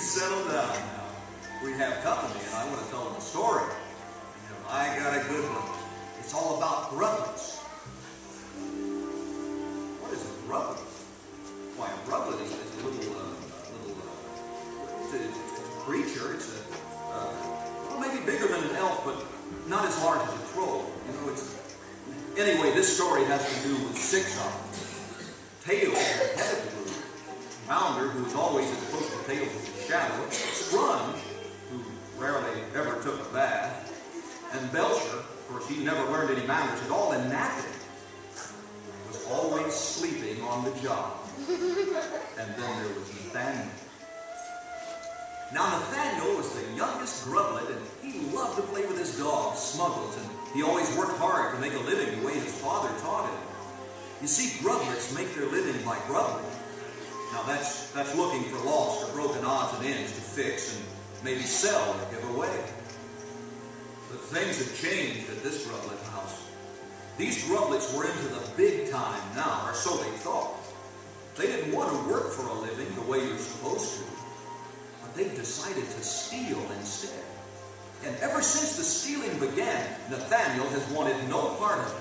settle down now. We have company, and I want to tell them a story. I got a good one. It's all about grublets. What is a grublet? Why, a grublet is a creature. It's well, maybe bigger than an elf, but not as large as a troll. You know, anyway, this story has to do with 6 of them. Tails, the head of the group. Mounder, who was always as close to Tails as his shadow. Scrunch, who rarely ever took a bath. And Belcher, of course, he never learned any manners at all, and Nappy was always sleeping on the job. And then there was Nathaniel. Now, Nathaniel was the youngest grublet, and he loved to play with his dog, Smuggles, and he always worked hard to make a living the way his father taught him. You see, grublets make their living by grubbling. Now, that's looking for lost or broken odds and ends to fix and maybe sell or give away. But things have changed at this grublet house. These grublets were into the big time now, or so they thought. They didn't want to work for a living the way you're supposed to. But they decided to steal instead. And ever since the stealing began, Nathaniel has wanted no part of it.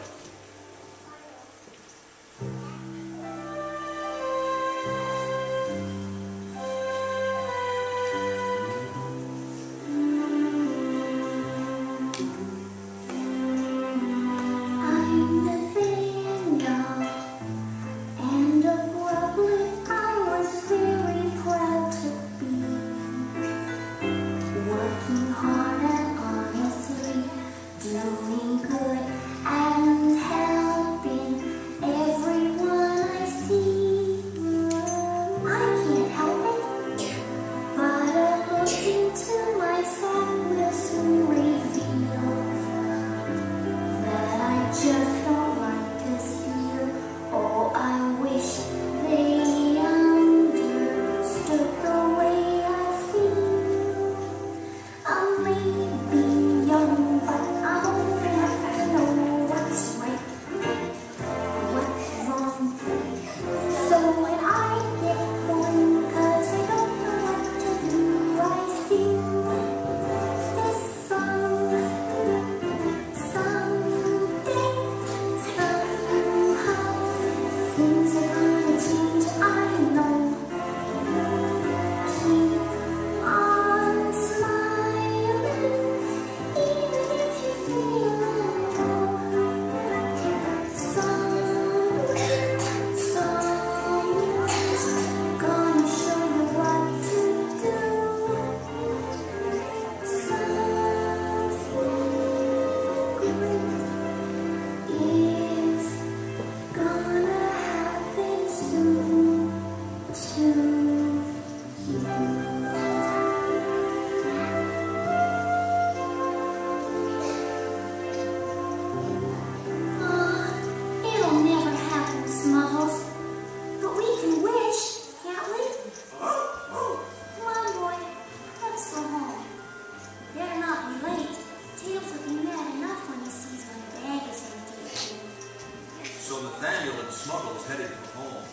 Nathaniel and Smuggles headed for home.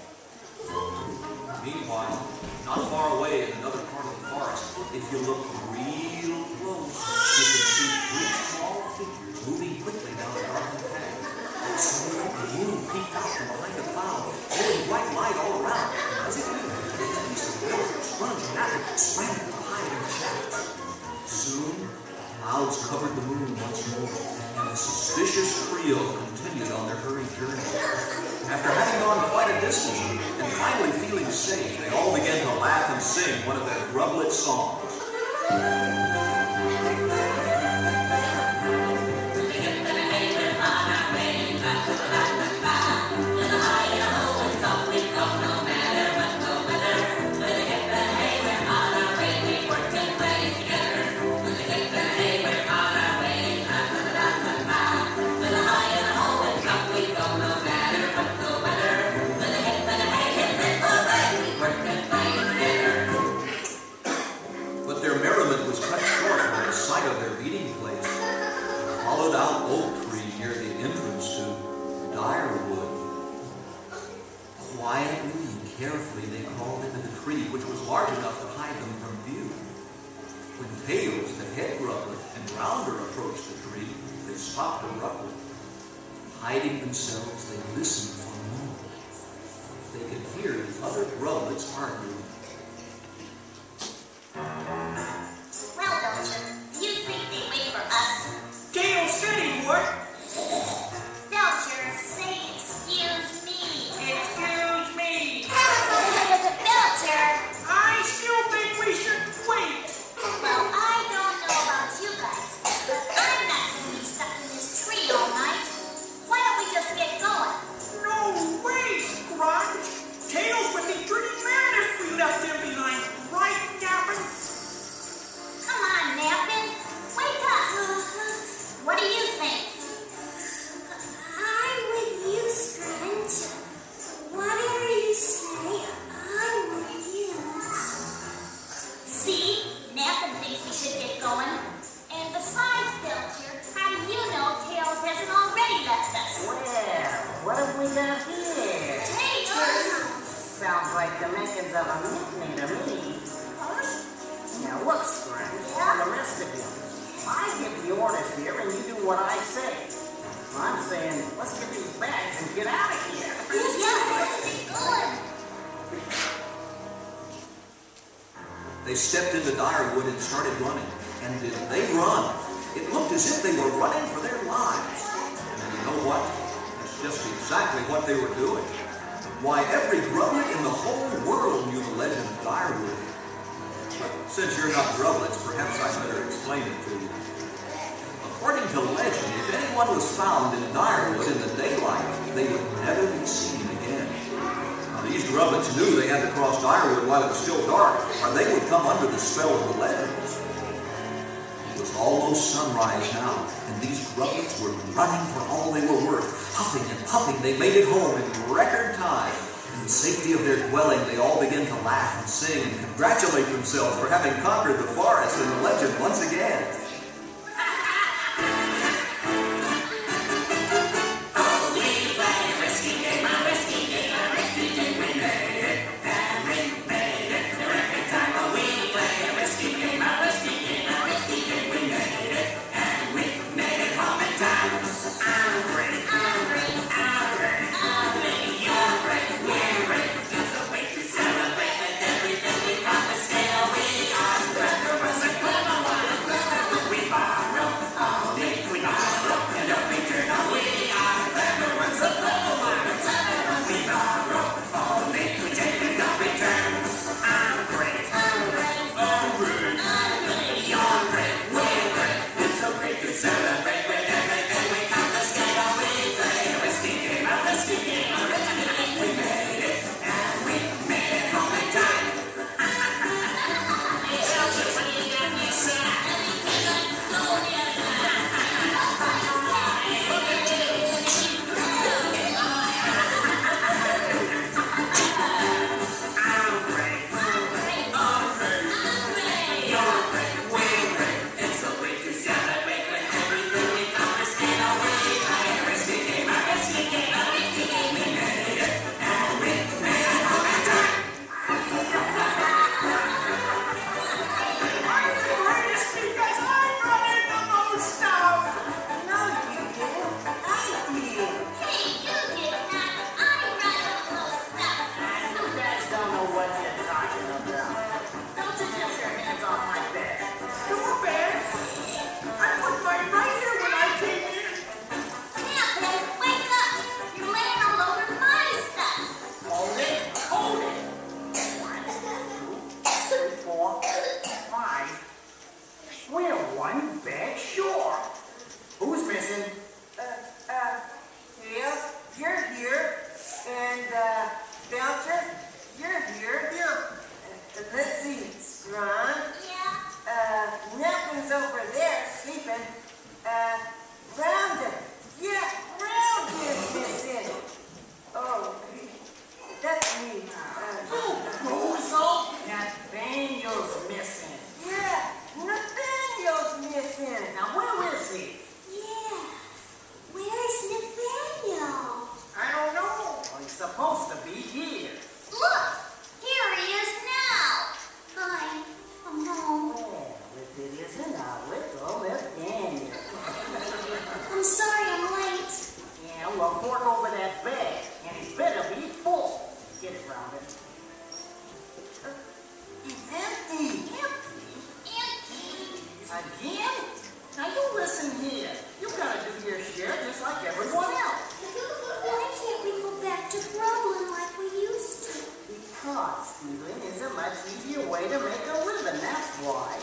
Meanwhile, not far away in another part of the forest, if you look real close, you can see 3 small figures moving quickly down a darkened path. Suddenly, the moon peeked out from behind a cloud, throwing bright light all around. As it did, the beast of Belcher, Scrunch, and Nappy sprang to hide in the shadows. Soon, clouds covered the moon once more, and the suspicious trio continued on their hurried journey. After having gone quite a distance and finally feeling safe, they all began to laugh and sing one of their grublet songs. But their merriment was cut Flounder approached the tree. They stopped abruptly. Hiding themselves, they listened for a moment. They could hear the other grublets arguing. Well, Belcher, do you think they wait for us? Tails said he would. Belcher, say excuse me. Excuse me. Belcher! I still think we should wait. Well, I don't know about you guys, but I'm not going to be stuck in this tree all night. Why don't we just get going? No way, Scrunch. Tails would be pretty mad if we left him behind. Right, Nappin? Come on, Nappin. Wake up. What do you think? I'm with you, Scrunch. Whatever you say, I'm with you. See? Nappin thinks we should get going. And besides, Belcher, how do you know Tails hasn't already left us? Well, what have we got here? Tails! Sounds like the makings of a mutiny to me. Now look, Scrunch, and the rest of you. I give the orders here and you do what I say. I'm saying, let's get these bags and get out of here. Yeah, let's get going. They stepped into Direwood and started running. And did they run? It looked as if they were running for their lives. And you know what? That's just exactly what they were doing. Why, every grublet in the whole world knew the legend of Direwood. But since you're not grublets, perhaps I better explain it to you. According to legend, if anyone was found in Direwood in the daylight, they would never be seen again. Now, these grublets knew they had to cross Direwood while it was still dark, or they would come under the spell of the legend. It was almost sunrise now, and these grublets were running for all they were worth. Huffing and puffing, they made it home in record time. In the safety of their dwelling, they all began to laugh and sing and congratulate themselves for having conquered the forest and the legend once again. Look, here he is now. Hi, way to make a living, that's why.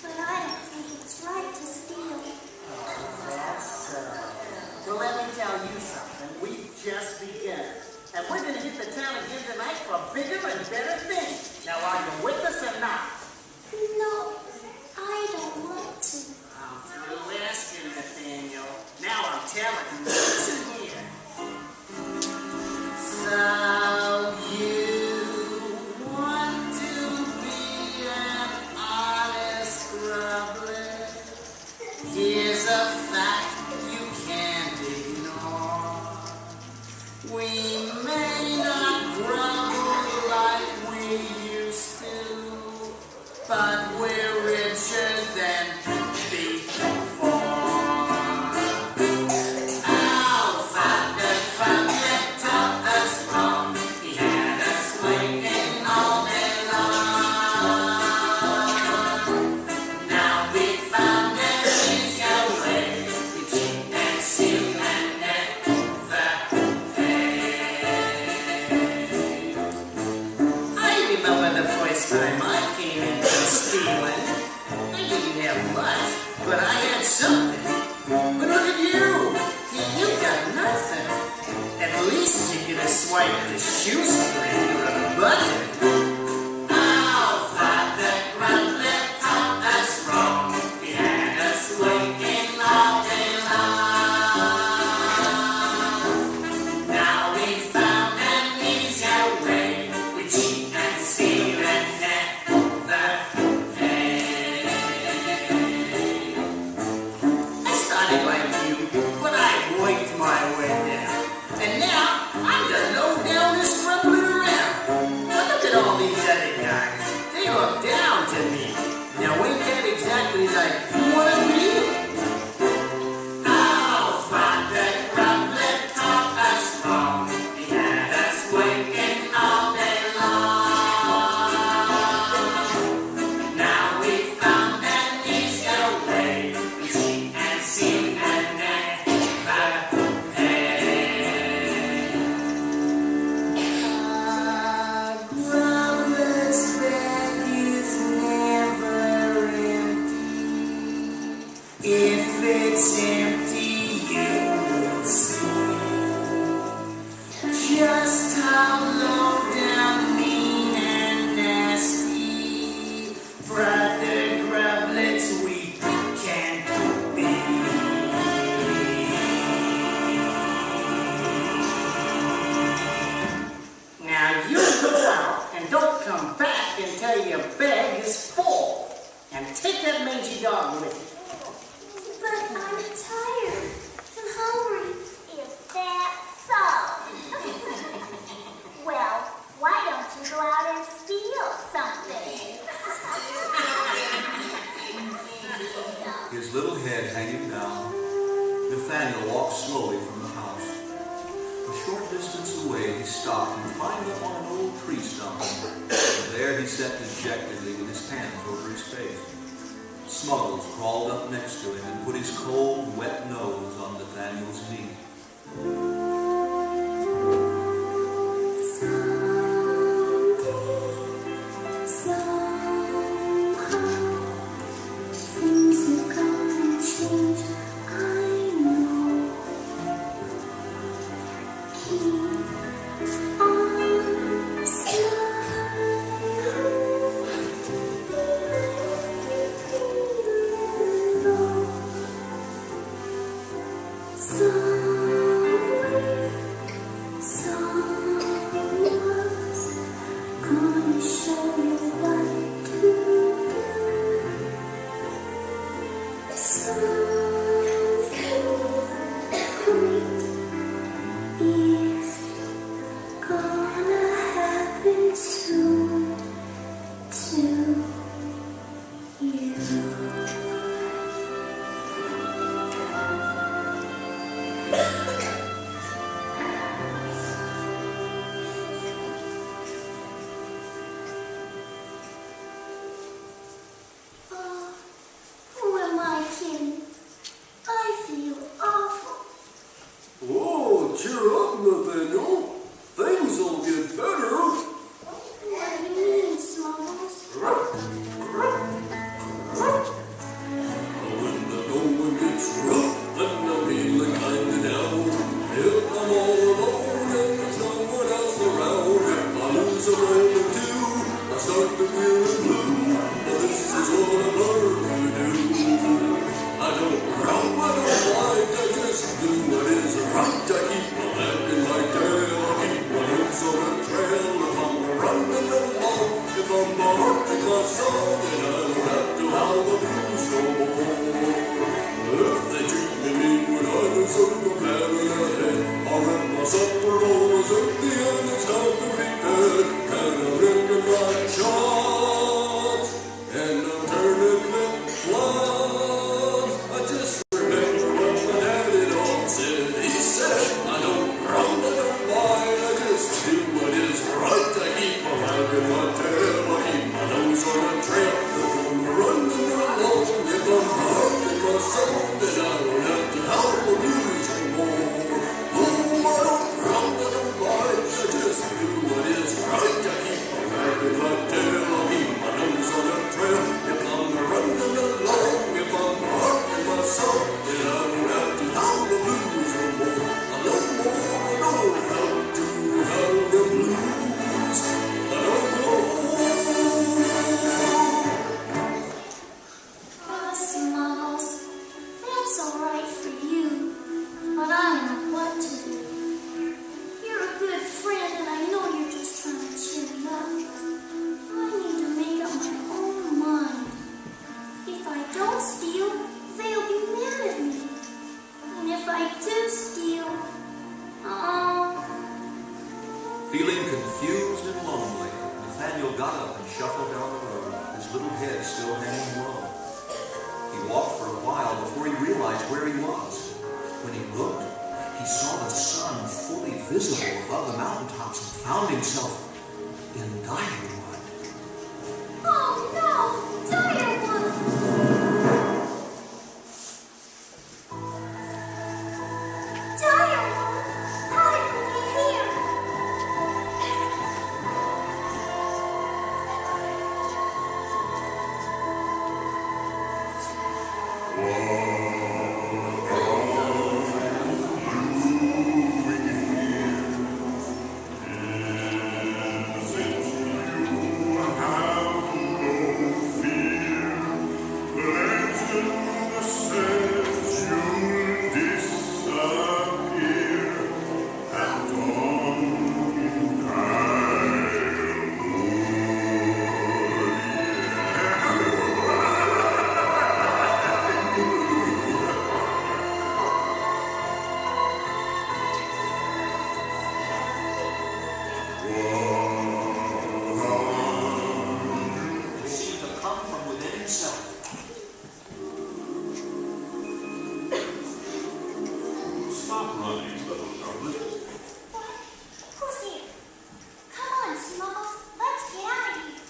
But I don't think it's right to steal. That's so. Well, let me tell you something. We've just begun. And we're going to hit the town again tonight for bigger and better things. Now, are you with us or not? No, I don't want to. I'm through asking, Nathaniel. Now I'm telling you. Listen here. So you want to be an honest grublet? Here's a fact you can't ignore. We may not grumble like we used to, but we're richer than before. Alpha, the trumpet taught us wrong. He had us waiting all day long. Now we found an easier way. We cheat and steal and never pay. I remember the first time I came into stealing. I didn't have much, but I had something. But look at you. You got nothing. At least you could have swiped the shoestring or a button. Alpha, the grublet taught us wrong. He had us waiting all day long. Now we found an easier way. We cheat and steal and never pay. I started like you, but I worked my way down. And now I'm the low-downest grumbler around. But look at all these other guys. They look down to me. Now ain't that exactly like you want to be? Alpha, the grublet taught us wrong. He had us waiting all day long. Now we found an easier way. We cheat and steal and never pay. Grublet's bag is never empty. If it's empty, you will see just how low down, mean and nasty brother grublets we can be. Now you go out and don't come back until your bag is full. And take that mangy dog with you. But I'm tired and hungry. Is that so? Well, why don't you go out and steal something? His little head hanging down, Nathaniel walked slowly from the house. A short distance away, he stopped and climbed up on an old tree stump. And there he sat dejectedly with his hands over his face. Smuggles crawled up next to him and put his cold, wet nose on Nathaniel's knee. Things will come and change, I know. Keep on smiling. When the going gets rough and I'm feeling kinda down, if I'm all alone and there's no one else around, if I lose a friend or two, I start to feel blue. But this is what I've learned to do. I don't run, I don't mind, I just do what is right. I keep my back in my tail, I keep my nose on the trail. If I'm running along, if I'm marking my song, then I don't have to howl the blues no more. If they treat me mean when I deserve a pat in the head, I'll have my supper rolls at the end, it's time to be dead. And I'm licking my chops, and I'm turning flip-flops. I just remember what my daddy dog said. He said, I don't run, I don't mind, I just do what is right. I keep my back in my tail, I keep my nose on the trail. If I'm running along, if I'm marking my song, then I don't have to howl the blues anymore. Oh, I don't run, I don't mind, I just do what is right. I keep my back in my tail, I keep my nose on the trail. If I'm running along, if I'm marking my song, then I don't have to howl the blues anymore. I don't know how to howl the blues. I don't know. Smiles, that's all right for you, but I don't know what to do. You're a good friend, and I know you're just trying to cheer me up. I need to make up my own mind. If I don't steal, they'll be mad at me. And if I do steal, Feeling confused and lonely, Nathaniel got up and shuffled down the road, his little head still hanging low. He walked for a while before he realized where he was. When he looked, he saw the sun fully visible above the mountaintops and found himself in Direwood. oh no, Direwood! Direwood, how did we get here? It seemed to come from within himself. Stop running, little Charlotte. What? Who's here? Come on, Smuggles, let's get out of here.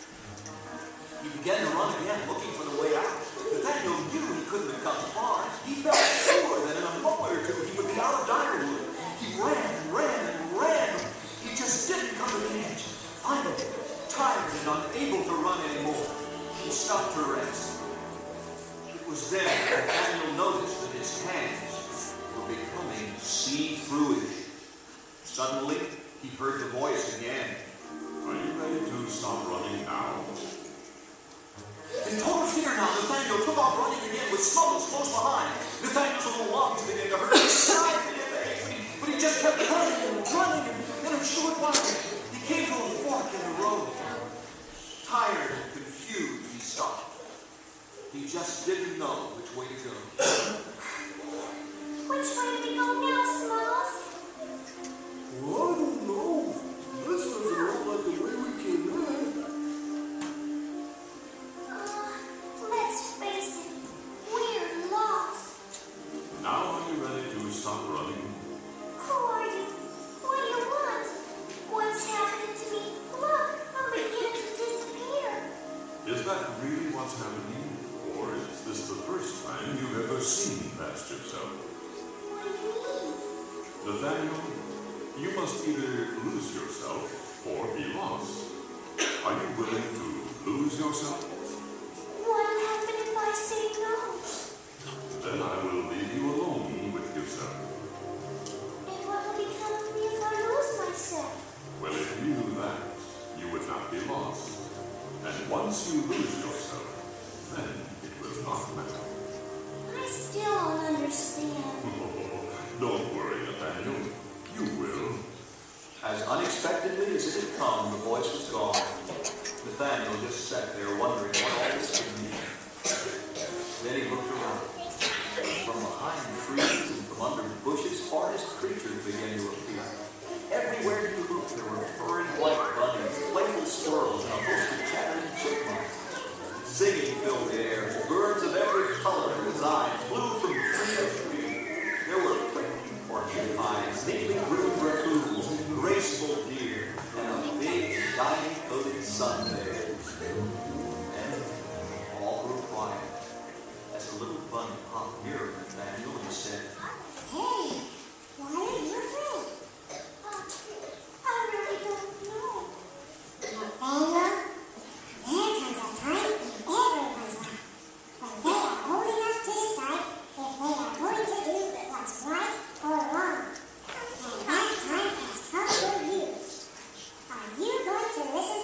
He began to run again, looking for the way out. Nathaniel knew he couldn't have come far. He felt sure that in a moment or two he would be out of Direwood. He ran and ran and ran. He just didn't come to the edge. Finally, tired and unable to run anymore, he stopped to rest. It was then Nathaniel noticed that his hands were becoming see-through-ish. Suddenly, he heard the voice again. Are you ready to stop running now? In total fear now, Nathaniel took off running again with Smuggles close behind. Nathaniel's little lungs began to hurt. He sighed to get the ache, but he just kept running and running, and in a short while, he came to a fork in the road. Tired and confused, he stopped. He just didn't know which way to go. Which way do we go now, Smuggles? I don't know. This doesn't look like the way we came in. Let's face it, we're lost. Now are you ready to stop running? Who are you? What do you want? What's happening to me? Look, I'm beginning to disappear. Is that really what's happening? Or is this the first time you've ever seen past yourself? What do you mean? Nathaniel, you must either lose yourself or be lost. Are you willing to lose yourself, What'll happen if I say no? then I will leave you alone with yourself. And what'll become of me if I lose myself? Well, if you knew that, you would not be lost. And once you lose yourself, then it will not matter. I still don't understand. Don't worry, Nathaniel. You will. As unexpectedly as it had come, the voice was gone. Nathaniel just sat there wondering what all this could mean. Then he looked around. From behind the trees and from under the bushes, forest creatures began to appear. Everywhere you looked, there were furry white bunnies, playful squirrels, and a host of chattering chipmunks. Singing filled the air as birds of every color and design flew from tree to tree. There were prickly porcupines, neatly groomed raccoons, graceful deer, and a big, shiny coated sun bear. And all grew quiet as a little bunny hopped nearer Nathaniel and said, Hey, why are you afraid? I really don't know. Nathaniel, there comes a time in everyone's life when they are old enough to decide if they are going to do what's right or wrong. And that time has come for you. Are you going to listen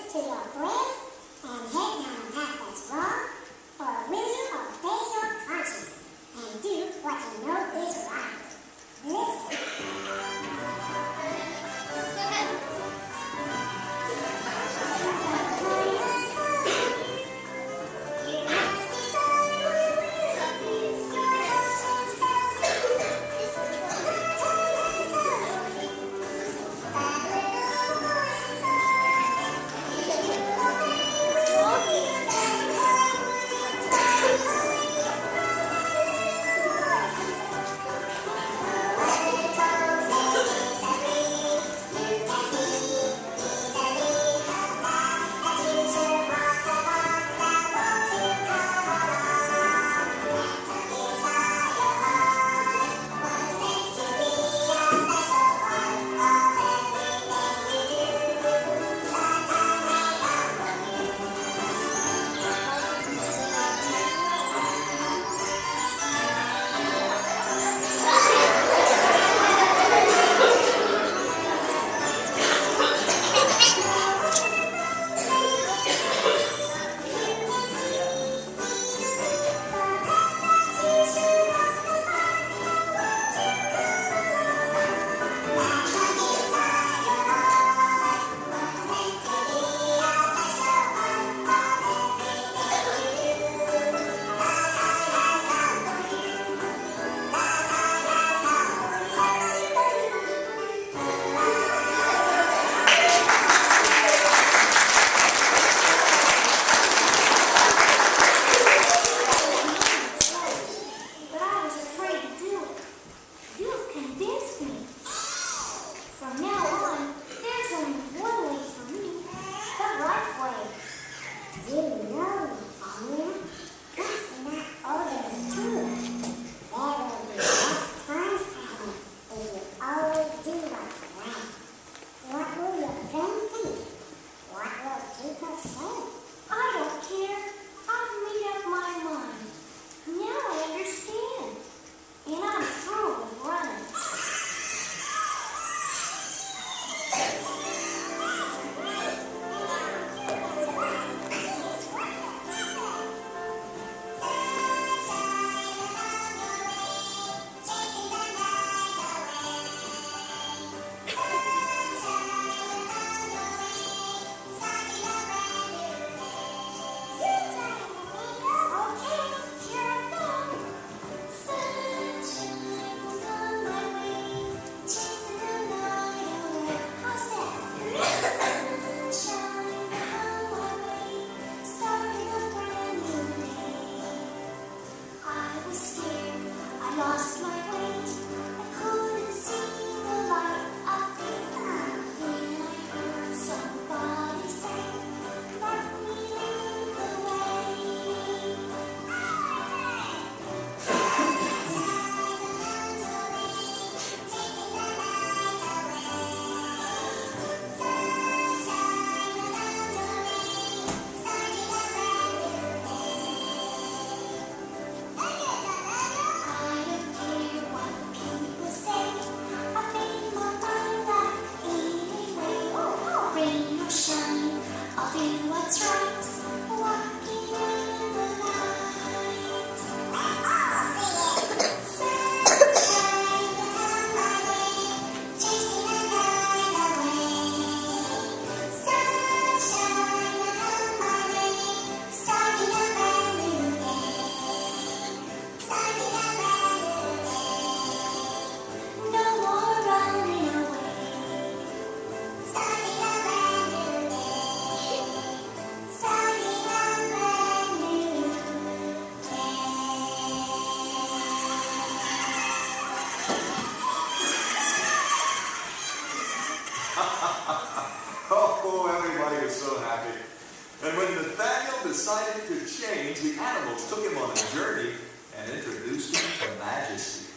life could change, the animals took him on a journey and introduced him to Majesty,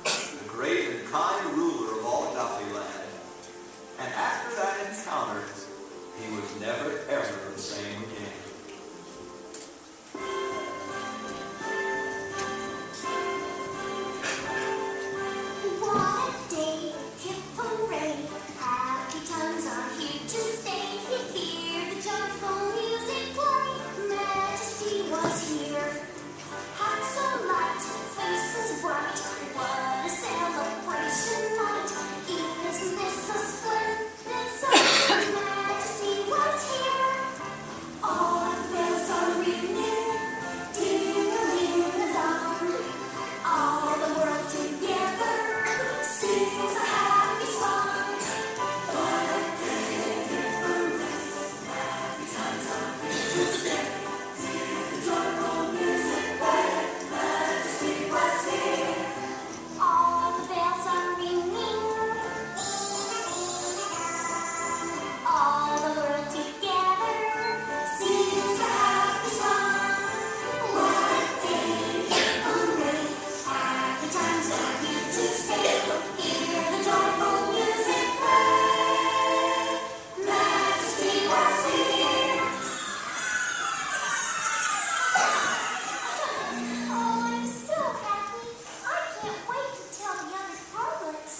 the great and kind ruler of all Duffyland. And after that encounter, he was never, ever the same again. What a day, hip hooray, happy times are here to stay. You hear the joyful music play, Majesty was here. Hearts so light, faces bright, what a celebration night. Isn't this a splendid sight? Majesty was here. All the bells are ringing, ding-a-ling the dawn. All the world together sings a happy song. What a day, happy times are here to stay. The joyful music play, Majesty was here. All the bells are ringing, all the world together sings a happy song. What a day, hooray, happy times are here to stay. Hear the joyful music play, Majesty was here. Oh, I'm so happy. I can't wait to tell the other publics.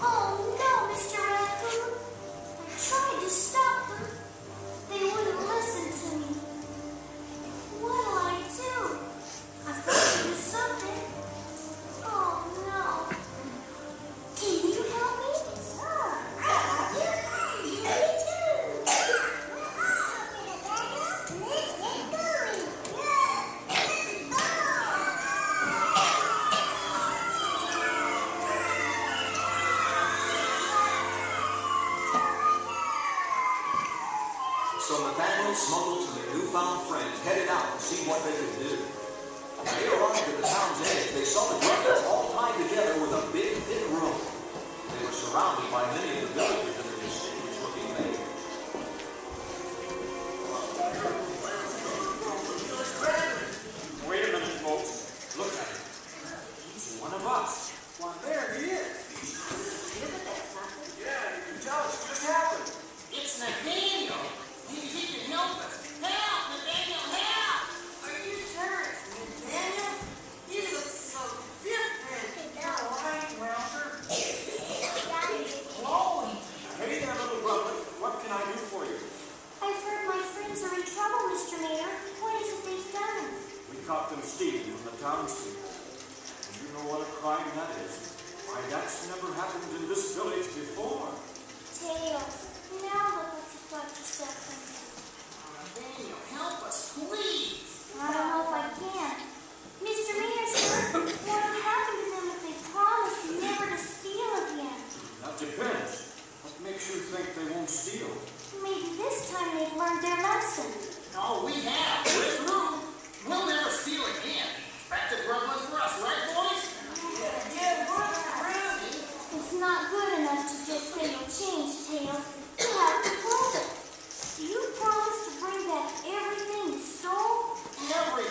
Oh no, Mr. Raccoon. I tried to stop them. They wouldn't listen to me. What'll I do? I've got to do something. Oh no. Can you help me? Sure. Me too. Let's get going. So Nathaniel, Smuggles, and their newfound friends headed out to see what they could do. When they arrived at the town's edge, they saw the Grumblers all tied together with a big, thick rope. They were surrounded by many of the villagers and their distinguished-looking maids. Wait a minute, folks. Look at him. He's one of us. Why, there he is. Yeah, you can tell it's just happened. It's Nathaniel. He can help us. Help, Nathaniel, help! Are you sure it's Nathaniel? He looks so different. All right, Welcher. Glowing. Hey there, little brother. What can I do for you? I've heard my friends are in trouble, Mr. Mayor. What is it they've done? We caught them stealing from the townspeople. And you know what a crime that is. Why, that's never happened in this village before. Tails, now look what you've got yourself into. Nathaniel, help us, please. I don't know if I can. Mr. Mayor, sir, what'll happen to them if they promise never to steal again? That depends. What makes you think they won't steal? Maybe this time they've learned their lesson. Oh, we have. We're through. We'll never steal again. Back to Brooklyn for us, right, boys? Yeah, what's around? It's not good enough to just say you'll change, Tails. You have to prove it. You promised to bring back everything you stole? Everything.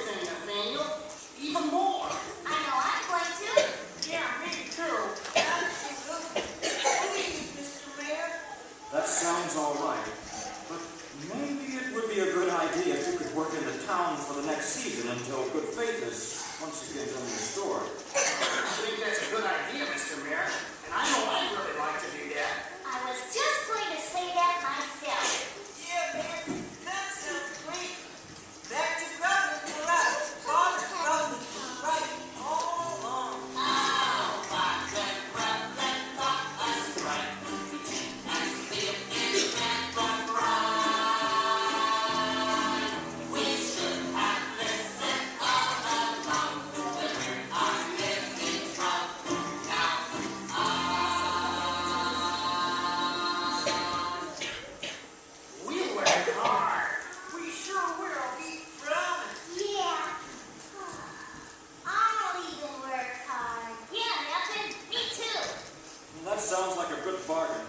sounds like a good bargain.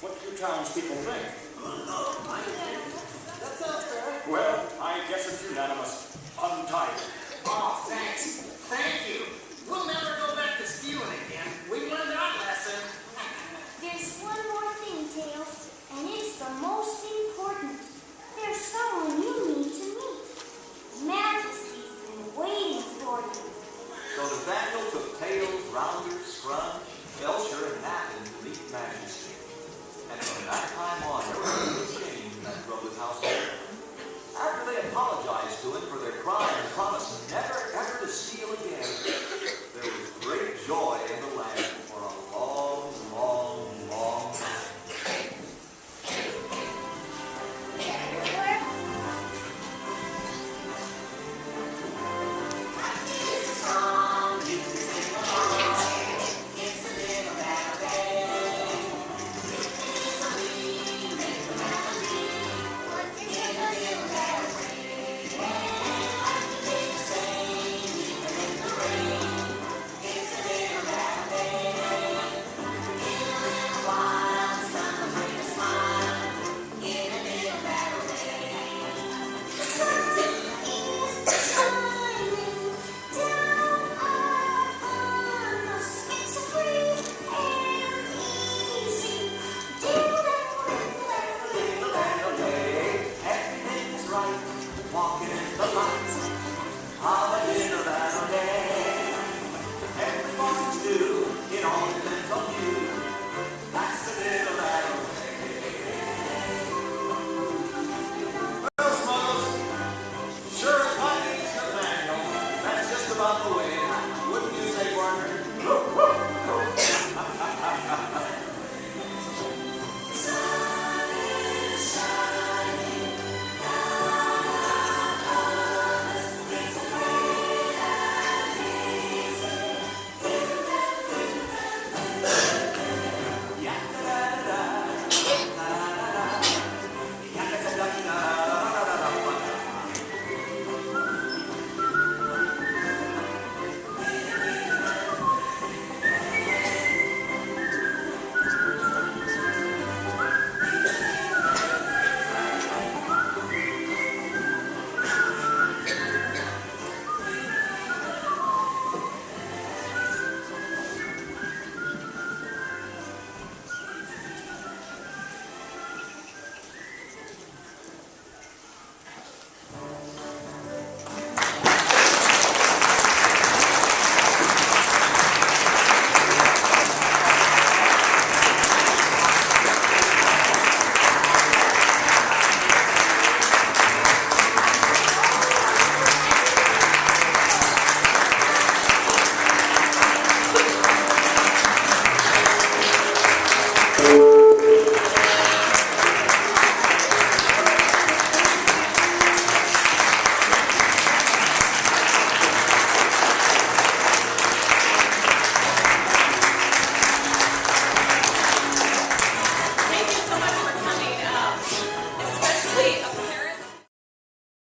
What do you townspeople think? That sounds fair. Well, I guess it's unanimous. Untie him. Oh, thanks. Thank you. We'll never go back to stealing again. We learned our lesson. There's one more thing, Tails, and it's the most important. There's someone you need to meet. Majesty's been waiting for you. So Nathaniel took Tails, Rounder, Scrunch, Belcher, and Nappin to meet Majesty. And from that time on, there was a change in that Grubblet household. After they apologized to him for their crime and promised never ever to steal again,